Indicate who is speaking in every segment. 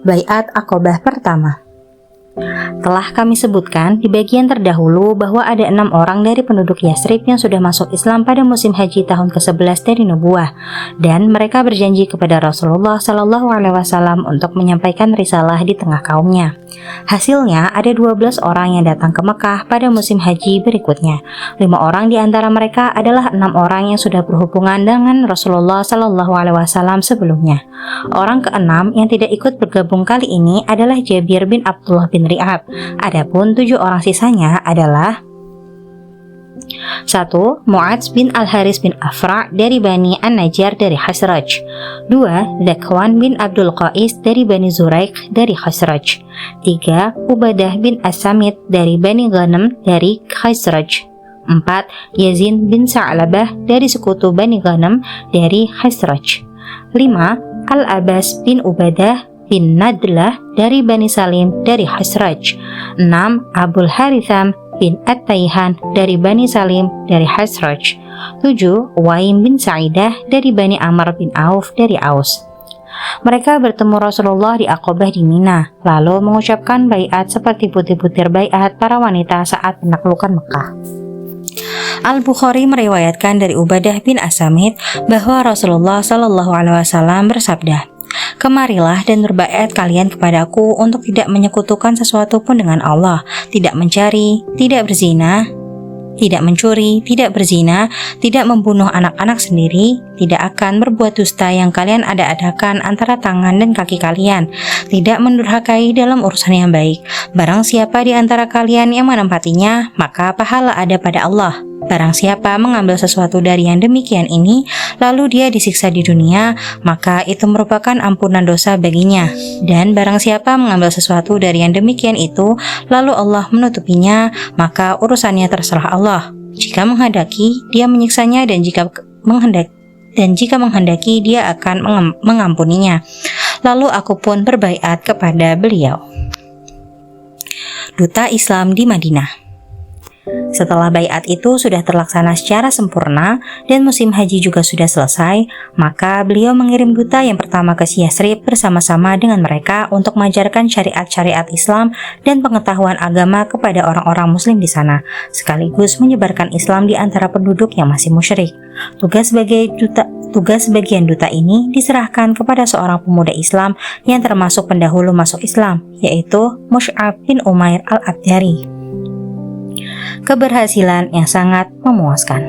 Speaker 1: Baiat Aqobah pertama. Telah kami sebutkan di bagian terdahulu bahwa ada 6 orang dari penduduk Yasrib yang sudah masuk Islam pada musim haji tahun ke-11 dari nubuah, dan mereka berjanji kepada Rasulullah SAW untuk menyampaikan risalah di tengah kaumnya. Hasilnya ada 12 orang yang datang ke Mekah pada musim haji berikutnya. 5 orang di antara mereka adalah 6 orang yang sudah berhubungan dengan Rasulullah SAW sebelumnya. Orang ke-6 yang tidak ikut bergabung kali ini adalah Jabir bin Abdullah bin Ri'ab. Adapun 7 orang sisanya adalah 1. Mu'adz bin Al-Haris bin Afra' dari Bani An-Najjar dari Khazraj. 2. Zakwan bin Abdul Qais dari Bani Zuraik dari Khazraj. 3. Ubadah bin As-Samit dari Bani Ghanam dari Khazraj. 4. Yazin bin Sa'labah dari sekutu Bani Ghanam dari Khazraj. 5. Al-Abbas bin Ubadah bin Nadlah dari Bani Salim dari Khazraj. 6. Abul Haritham bin At-Taihan dari Bani Salim dari Khazraj. 7. Waim bin Sa'idah dari Bani Amr bin Auf dari Aus. Mereka bertemu Rasulullah di Aqobah di Mina, lalu mengucapkan baiat seperti butir-butir baiat para wanita saat penaklukan Mekah. Al-Bukhari meriwayatkan dari Ubadah bin As-Samit bahwa Rasulullah SAW bersabda, "Kemarilah dan berbaiat kalian kepadaku untuk tidak menyekutukan sesuatu pun dengan Allah, tidak mencari, tidak berzina, tidak mencuri, tidak berzina, tidak membunuh anak-anak sendiri, tidak akan berbuat dusta yang kalian ada-adakan antara tangan dan kaki kalian, tidak mendurhakai dalam urusan yang baik. Barang siapa di antara kalian yang menempatinya, maka pahala ada pada Allah. Barang siapa mengambil sesuatu dari yang demikian ini, lalu dia disiksa di dunia, maka itu merupakan ampunan dosa baginya. Dan barang siapa mengambil sesuatu dari yang demikian itu, lalu Allah menutupinya, maka urusannya terserah Allah. Jika menghendaki, dia menyiksanya, dan jika menghendaki, dia akan mengampuninya. Lalu aku pun berbaiat kepada beliau." Duta Islam di Madinah. Setelah baiat itu sudah terlaksana secara sempurna dan musim haji juga sudah selesai, maka beliau mengirim duta yang pertama ke Yasrib bersama-sama dengan mereka untuk mengajarkan syariat-syariat Islam dan pengetahuan agama kepada orang-orang muslim di sana, sekaligus menyebarkan Islam di antara penduduk yang masih musyrik. Tugas bagian duta ini diserahkan kepada seorang pemuda Islam yang termasuk pendahulu masuk Islam, yaitu Mus'ab bin Umair al-Abdari. Keberhasilan yang sangat memuaskan.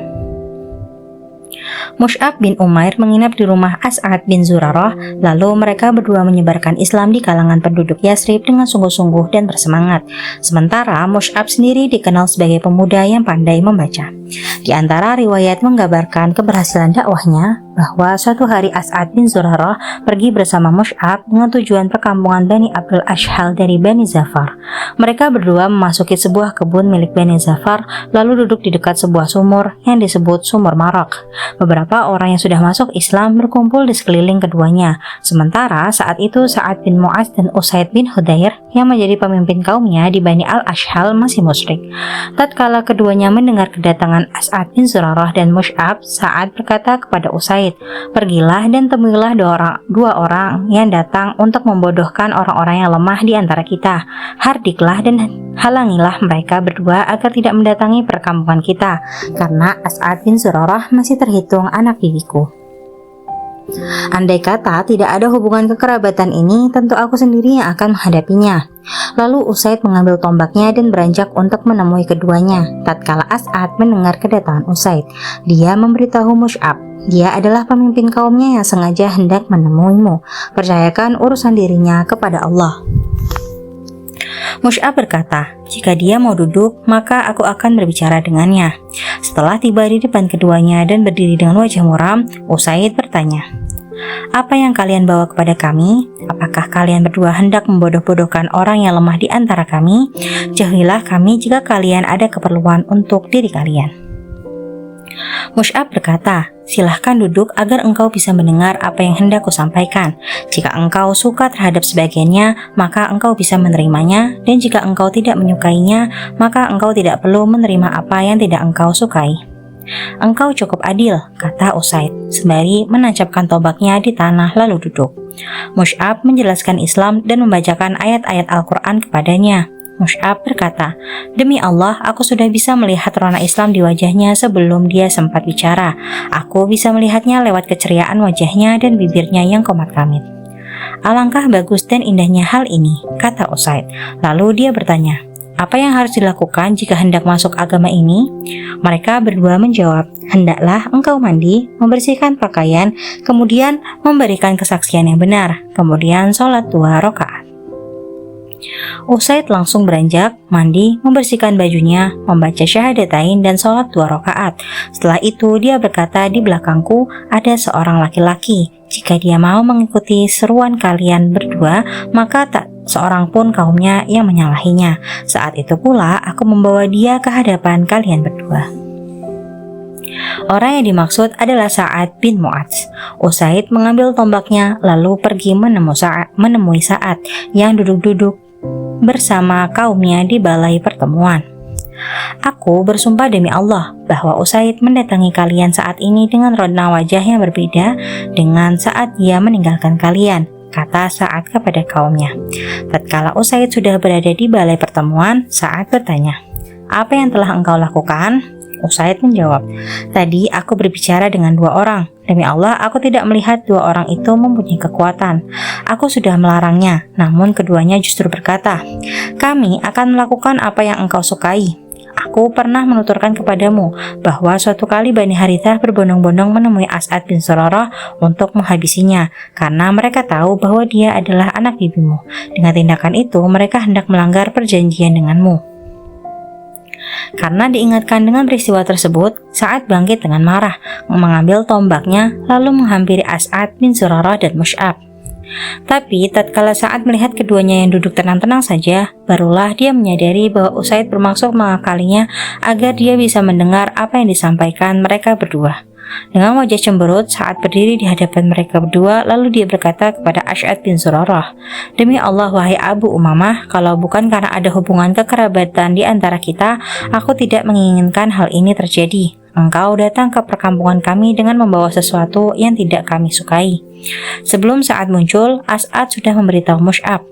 Speaker 1: Mus'ab bin Umair menginap di rumah As'ad bin Zurarah, lalu mereka berdua menyebarkan Islam di kalangan penduduk Yasrib dengan sungguh-sungguh dan bersemangat. Sementara Mus'ab sendiri dikenal sebagai pemuda yang pandai membaca. Di antara riwayat menggambarkan keberhasilan dakwahnya bahwa suatu hari As'ad bin Zurarah pergi bersama Mus'ab dengan tujuan perkampungan Bani Abdul Ashhal dari Bani Zafar. Mereka berdua memasuki sebuah kebun milik Bani Zafar, lalu duduk di dekat sebuah sumur yang disebut Sumur Marak. Beberapa orang yang sudah masuk Islam berkumpul di sekeliling keduanya. Sementara saat itu Sa'ad bin Mu'adz dan Usaid bin Hudair yang menjadi pemimpin kaumnya di Bani Al-Ashhal masih musyrik. Tatkala keduanya mendengar kedatangan As'ad bin Zurarah dan Mus'ab, Sa'ad berkata kepada Usaid, "Pergilah dan temuilah dua orang yang datang untuk membodohkan orang-orang yang lemah di antara kita. Hardiklah dan halangilah mereka berdua agar tidak mendatangi perkampungan kita, karena As'ad bin Zurarah masih terhitung anak bibiku. Andai kata tidak ada hubungan kekerabatan ini, tentu aku sendiri yang akan menghadapinya." Lalu Usaid mengambil tombaknya dan beranjak untuk menemui keduanya. Tatkala As'ad mendengar kedatangan Usaid, dia memberitahu Mus'ab, "Dia adalah pemimpin kaumnya yang sengaja hendak menemuimu. Percayakan urusan dirinya kepada Allah." Mus'ab berkata, "Jika dia mau duduk, maka aku akan berbicara dengannya." Setelah tiba di depan keduanya dan berdiri dengan wajah muram, Usaid bertanya, "Apa yang kalian bawa kepada kami? Apakah kalian berdua hendak membodoh-bodohkan orang yang lemah di antara kami? Jauhilah kami jika kalian ada keperluan untuk diri kalian." Mus'ab berkata, "Silahkan duduk agar engkau bisa mendengar apa yang hendak kusampaikan. Jika engkau suka terhadap sebagiannya, maka engkau bisa menerimanya, dan jika engkau tidak menyukainya, maka engkau tidak perlu menerima apa yang tidak engkau sukai." "Engkau cukup adil," kata Usaid, sembari menancapkan tombaknya di tanah lalu duduk. Mus'ab menjelaskan Islam dan membacakan ayat-ayat Al-Quran kepadanya. Mus'ab berkata, "Demi Allah, aku sudah bisa melihat rona Islam di wajahnya sebelum dia sempat bicara. Aku bisa melihatnya lewat keceriaan wajahnya dan bibirnya yang komat-kamit." "Alangkah bagus dan indahnya hal ini," kata Usaid. Lalu dia bertanya, "Apa yang harus dilakukan jika hendak masuk agama ini?" Mereka berdua menjawab, "Hendaklah engkau mandi, membersihkan pakaian, kemudian memberikan kesaksian yang benar, kemudian sholat 2 rakaat." Usaid langsung beranjak, mandi, membersihkan bajunya, membaca syahadatain dan sholat 2 rakaat. Setelah itu dia berkata, "Di belakangku ada seorang laki-laki. Jika dia mau mengikuti seruan kalian berdua, maka tak seorang pun kaumnya yang menyalahinya. Saat itu pula aku membawa dia ke hadapan kalian berdua." Orang yang dimaksud adalah Sa'ad bin Mu'adz. Usaid mengambil tombaknya lalu pergi menemui Sa'ad yang duduk-duduk bersama kaumnya di balai pertemuan. "Aku bersumpah demi Allah bahwa Usaid mendatangi kalian saat ini dengan rona wajah yang berbeda dengan saat dia meninggalkan kalian," kata Sa'ad kepada kaumnya. Tatkala Usaid sudah berada di balai pertemuan, Sa'ad bertanya, "Apa yang telah engkau lakukan?" Usaid menjawab, "Tadi aku berbicara dengan 2 orang. Demi Allah, aku tidak melihat 2 orang itu mempunyai kekuatan. Aku sudah melarangnya, namun keduanya justru berkata, 'Kami akan melakukan apa yang engkau sukai.' Aku pernah menuturkan kepadamu bahwa suatu kali Bani Harithah berbondong-bondong menemui As'ad bin Zurarah untuk menghabisinya, karena mereka tahu bahwa dia adalah anak bibimu. Dengan tindakan itu, mereka hendak melanggar perjanjian denganmu." Karena diingatkan dengan peristiwa tersebut, Sa'ad bangkit dengan marah, mengambil tombaknya, lalu menghampiri As'ad bin Zurarah dan Mus'ab. Tapi tatkala Sa'ad melihat keduanya yang duduk tenang-tenang saja, barulah dia menyadari bahwa Usaid bermaksud mengakalinya agar dia bisa mendengar apa yang disampaikan mereka berdua. Dengan wajah cemberut, Sa'ad berdiri di hadapan mereka berdua, lalu dia berkata kepada As'ad bin Zurarah, "Demi Allah, wahai Abu Umamah, kalau bukan karena ada hubungan kekerabatan di antara kita, aku tidak menginginkan hal ini terjadi. Engkau datang ke perkampungan kami dengan membawa sesuatu yang tidak kami sukai." Sebelum Sa'ad muncul, As'ad sudah memberitahu Mus'ab,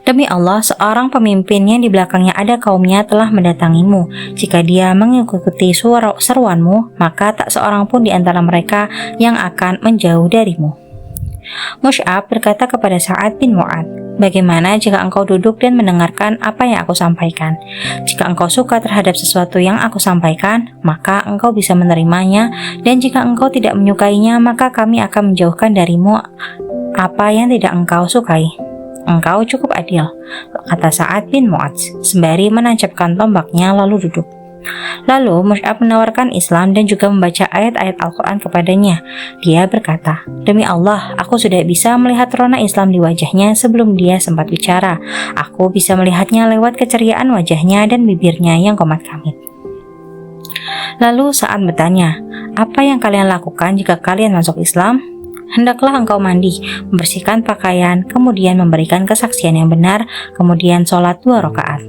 Speaker 1: "Demi Allah, seorang pemimpin yang di belakangnya ada kaumnya telah mendatangimu. Jika dia mengikuti seruanmu, maka tak seorang pun di antara mereka yang akan menjauh darimu." Mus'ab berkata kepada Sa'ad bin Mu'adz, "Bagaimana jika engkau duduk dan mendengarkan apa yang aku sampaikan? Jika engkau suka terhadap sesuatu yang aku sampaikan, maka engkau bisa menerimanya, dan jika engkau tidak menyukainya, maka kami akan menjauhkan darimu apa yang tidak engkau sukai. Engkau cukup adil," kata Sa'ad bin Mu'adz, sembari menancapkan tombaknya lalu duduk. Lalu Mus'ab menawarkan Islam dan juga membaca ayat-ayat Al-Quran kepadanya. Dia berkata, "Demi Allah, aku sudah bisa melihat rona Islam di wajahnya sebelum dia sempat bicara. Aku bisa melihatnya lewat keceriaan wajahnya dan bibirnya yang komat-kamit." Lalu Sa'ad bertanya, "Apa yang kalian lakukan jika kalian masuk Islam?" "Hendaklah engkau mandi, membersihkan pakaian, kemudian memberikan kesaksian yang benar, kemudian sholat 2 rakaat."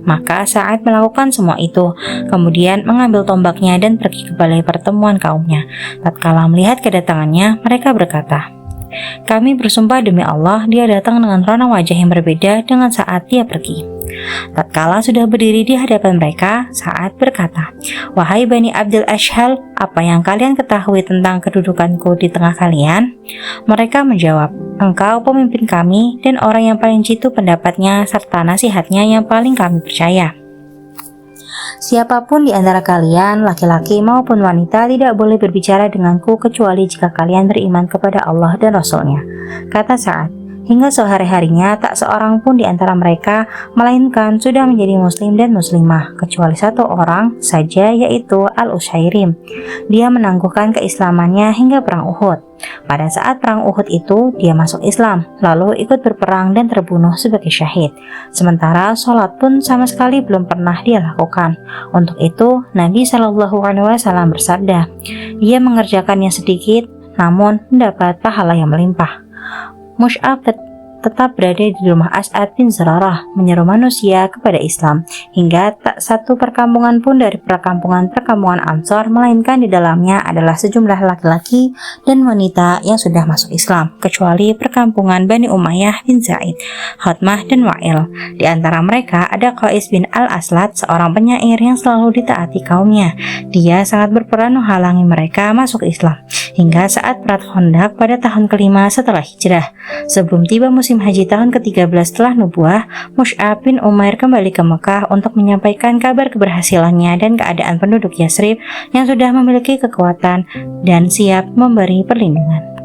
Speaker 1: Maka Sa'ad melakukan semua itu, kemudian mengambil tombaknya dan pergi ke balai pertemuan kaumnya. Tatkala melihat kedatangannya, mereka berkata, "Kami bersumpah demi Allah, dia datang dengan rona wajah yang berbeda dengan saat dia pergi." Tatkala sudah berdiri di hadapan mereka, Sa'ad berkata, "Wahai Bani Abdul Ashhal, apa yang kalian ketahui tentang kedudukanku di tengah kalian?" Mereka menjawab, "Engkau pemimpin kami dan orang yang paling jitu pendapatnya serta nasihatnya yang paling kami percaya. Siapapun di antara kalian, laki-laki maupun wanita, tidak boleh berbicara denganku kecuali jika kalian beriman kepada Allah dan Rasul-Nya." Kata Sa'ad, "Hingga sehari-harinya tak seorang pun di antara mereka melainkan sudah menjadi muslim dan muslimah, kecuali 1 orang saja, yaitu Al-Ushairim. Dia menangguhkan keislamannya hingga perang Uhud. Pada saat perang Uhud itu, dia masuk Islam, lalu ikut berperang dan terbunuh sebagai syahid. Sementara sholat pun sama sekali belum pernah dia lakukan. Untuk itu, Nabi SAW bersabda, ia mengerjakannya sedikit, namun mendapat pahala yang melimpah." Mus'ab tetap berada di rumah As'ad bin Zurarah, menyeru manusia kepada Islam, hingga tak satu perkampungan pun dari perkampungan-perkampungan Ansor, melainkan di dalamnya adalah sejumlah laki-laki dan wanita yang sudah masuk Islam, kecuali perkampungan Bani Umayyah bin Zaid, Hotmah dan Wa'il. Di antara mereka ada Qais bin Al-Aslat, seorang penyair yang selalu ditaati kaumnya. Dia sangat berperan menghalangi mereka masuk Islam, hingga saat perang Khandaq pada tahun kelima setelah hijrah. Sebelum tiba musim haji tahun ke-13 setelah nubuah, Mus'ab bin Umair kembali ke Mekah untuk menyampaikan kabar keberhasilannya dan keadaan penduduk Yasrib yang sudah memiliki kekuatan dan siap memberi perlindungan.